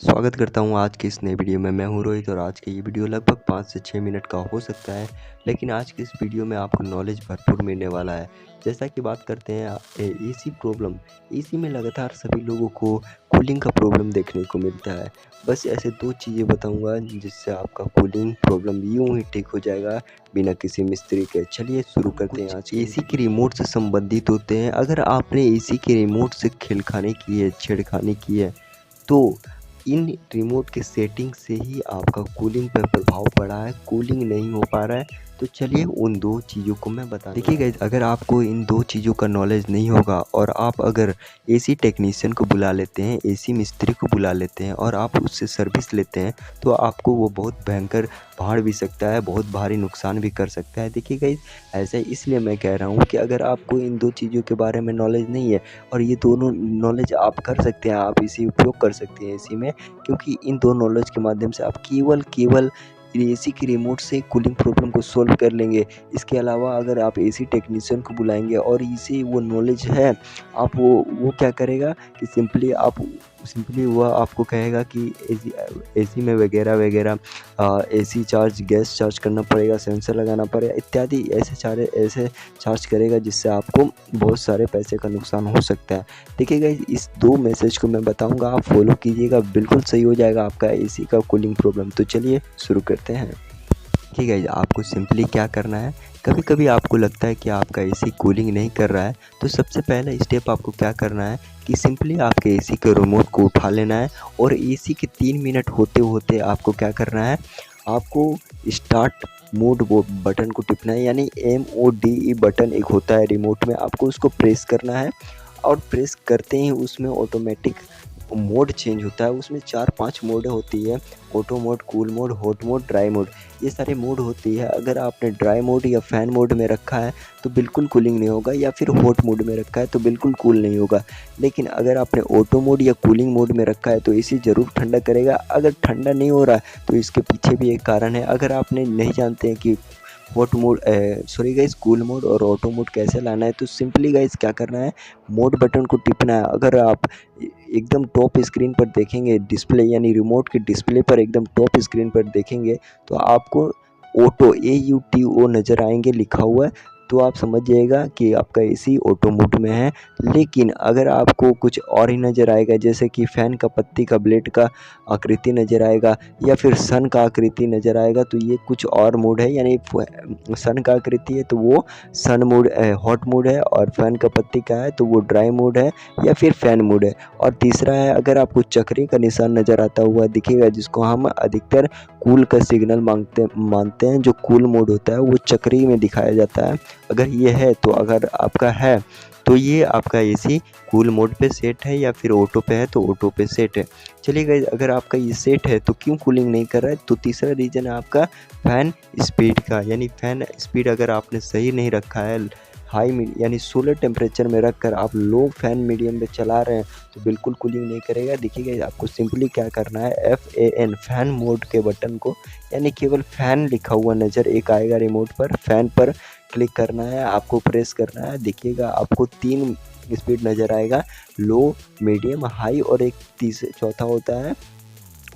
स्वागत करता हूँ आज की इस नई वीडियो में। मैं हूँ रोहित और आज की ये वीडियो लगभग 5 से 6 मिनट का हो सकता है, लेकिन आज की इस वीडियो में आपको नॉलेज भरपूर मिलने वाला है। जैसा कि बात करते हैं एसी प्रॉब्लम। एसी में लगातार सभी लोगों को कूलिंग का प्रॉब्लम देखने को मिलता है। बस ऐसे 2 चीज़ें बताऊँगा जिससे आपका कूलिंग प्रॉब्लम यूँ ही ठीक हो जाएगा बिना किसी मिस्त्री के। चलिए शुरू करते हैं। आज एसी के रिमोट से संबंधित होते हैं। अगर आपने एसी के रिमोट से छेड़खानी की है तो इन रिमोट के सेटिंग से ही आपका कूलिंग पर प्रभाव पड़ा है, कूलिंग नहीं हो पा रहा है। तो चलिए उन 2 चीज़ों को मैं बता देखिए गाइस, अगर आपको इन 2 चीज़ों का नॉलेज नहीं होगा और आप अगर एसी टेक्नीशियन को बुला लेते हैं, एसी मिस्त्री को बुला लेते हैं और आप उससे सर्विस लेते हैं, तो आपको वो बहुत भयंकर भाड़ भी सकता है, बहुत भारी नुकसान भी कर सकता है। देखिए गाइस, ऐसा इसलिए मैं कह रहा हूँ कि अगर आपको इन 2 चीज़ों के बारे में नॉलेज नहीं है और ये दोनों नॉलेज आप कर सकते हैं, आप इसे उपयोग कर सकते हैं एसी में, क्योंकि इन दो नॉलेज के माध्यम से आप केवल एसी के रिमोट से कूलिंग प्रॉब्लम को सॉल्व कर लेंगे। इसके अलावा अगर आप एसी टेक्नीशियन को बुलाएंगे और इसे वो नॉलेज है, आप वो क्या करेगा कि सिंपली वह आपको कहेगा कि एसी में वगैरह एसी चार्ज, गैस चार्ज करना पड़ेगा, सेंसर लगाना पड़ेगा इत्यादि ऐसे चार्ज करेगा जिससे आपको बहुत सारे पैसे का नुकसान हो सकता है। देखिए गाइस, इस 2 मैसेज को मैं बताऊंगा, आप फॉलो कीजिएगा, बिल्कुल सही हो जाएगा आपका एसी का कूलिंग प्रॉब्लम। तो चलिए शुरू करते हैं। देखिए गाइस, आपको सिंपली क्या करना है, कभी-कभी आपको लगता है कि आपका एसी कूलिंग नहीं कर रहा है, तो सबसे पहला स्टेप आपको क्या करना है कि सिंपली आपके एसी के रिमोट को उठा लेना है और एसी के 3 मिनट होते-होते आपको क्या करना है, आपको स्टार्ट मोड वो बटन को टिपना है, यानी MODE बटन एक होता है रिमोट में, आपको उसको प्रेस करना है और प्रेस करते ही उसमें ऑटोमेटिक मोड चेंज होता है। उसमें 4-5 मोड होती है, auto mode, cool mode, hot mode, dry mode, ये सारे मोड होती है। अगर आपने ड्राई मोड या फैन मोड में रखा है तो बिल्कुल कूलिंग नहीं होगा, या फिर हॉट मोड में रखा है तो बिल्कुल कूल नहीं होगा। लेकिन अगर आपने ऑटो मोड या कूलिंग मोड में रखा है तो इसे ज़रूर ठंडा करेगा। अगर ठंडा नहीं हो रहा है तो इसके पीछे भी एक कारण है। अगर आपने नहीं जानते हैं कि hot mode sorry guys, cool mode और ऑटो मोड कैसे लाना है, तो सिंपली गाइस क्या करना है, मोड बटन को टिपना है। अगर आप एकदम टॉप स्क्रीन पर देखेंगे, डिस्प्ले यानी रिमोट के डिस्प्ले पर एकदम टॉप स्क्रीन पर देखेंगे तो आपको ऑटो AUTO नज़र आएंगे लिखा हुआ है, तो आप समझ जाइएगा कि आपका एसी ऑटो मोड में है। लेकिन अगर आपको कुछ और ही नज़र आएगा, जैसे कि फ़ैन का पत्ती का ब्लेड का आकृति नज़र आएगा या फिर सन का आकृति नज़र आएगा, तो ये कुछ और मोड है। यानी सन का आकृति है तो वो सन मोड हॉट मोड है, और फ़ैन का पत्ती का है तो वो ड्राई मोड है या फिर फ़ैन मोड है। और तीसरा है, अगर आपको चक्री का निशान नज़र आता हुआ दिखेगा, जिसको हम अधिकतर कूल का सिग्नल मानते हैं, जो कूल मोड होता है वो चक्री में दिखाया जाता है। अगर ये है तो अगर आपका है तो ये आपका एसी कूल मोड पे सेट है, या फिर ऑटो पे है तो ऑटो पे सेट है। चलिए गाइस, अगर आपका ये सेट है तो क्यों कूलिंग नहीं कर रहा है, तो तीसरा रीज़न है आपका फ़ैन स्पीड का। यानी फ़ैन स्पीड अगर आपने सही नहीं रखा है, हाई यानी 16 टेम्परेचर में रखकर आप लो फैन मीडियम में चला रहे हैं तो बिल्कुल कूलिंग नहीं करेगा। देखिएगा, आपको सिंपली क्या करना है, FAN फैन मोड के बटन को, यानी केवल फैन लिखा हुआ नज़र एक आएगा रिमोट पर, फैन पर क्लिक करना है, आपको प्रेस करना है। देखिएगा, आपको 3 स्पीड नज़र आएगा, लो, मीडियम, हाई, और एक चौथा होता है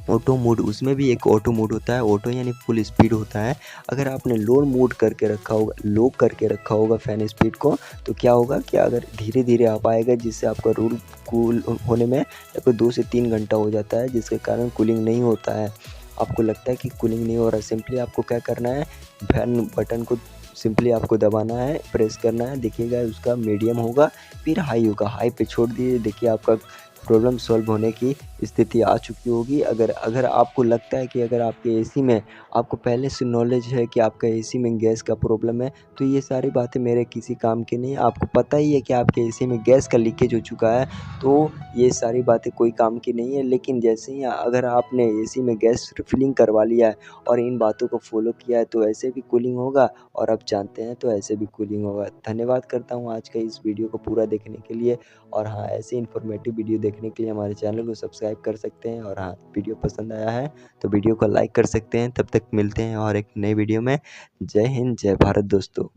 ऑटो मोड। उसमें भी एक ऑटो मोड होता है, ऑटो यानी फुल स्पीड होता है। अगर आपने लो मोड करके रखा होगा, लो करके रखा होगा फ़ैन स्पीड को, तो क्या होगा कि अगर धीरे धीरे आप आएगा, जिससे आपका रूम कूल होने में लगभग 2 से 3 घंटा हो जाता है, जिसके कारण कूलिंग नहीं होता है। आपको लगता है कि कूलिंग नहीं हो रहा, सिंपली आपको क्या करना है, फैन बटन को सिंपली आपको दबाना है, प्रेस करना है। देखिएगा, उसका मीडियम होगा, फिर हाई होगा, हाई पे छोड़ दीजिए। देखिए, आपका प्रॉब्लम सॉल्व होने की स्थिति आ चुकी होगी। अगर अगर आपको लगता है कि अगर आपके एसी में, आपको पहले से नॉलेज है कि आपका एसी में गैस का प्रॉब्लम है, तो ये सारी बातें मेरे किसी काम की नहीं है। आपको पता ही है कि आपके एसी में गैस का लीकेज हो चुका है, तो ये सारी बातें कोई काम की नहीं है। लेकिन जैसे ही अगर आपने एसी में गैस रिफिलिंग करवा लिया है और इन बातों को फॉलो किया है, तो ऐसे भी कूलिंग होगा, और आप जानते हैं तो ऐसे भी कूलिंग होगा। धन्यवाद करता हूँ आज का इस वीडियो को पूरा देखने के लिए। और हाँ, ऐसे इन्फॉर्मेटिव वीडियो देखने के लिए हमारे चैनल को सब्सक्राइब कर सकते हैं। और हाँ, वीडियो पसंद आया है तो वीडियो को लाइक कर सकते हैं। तब तक मिलते हैं और एक नई वीडियो में। जय हिंद, जय भारत दोस्तों।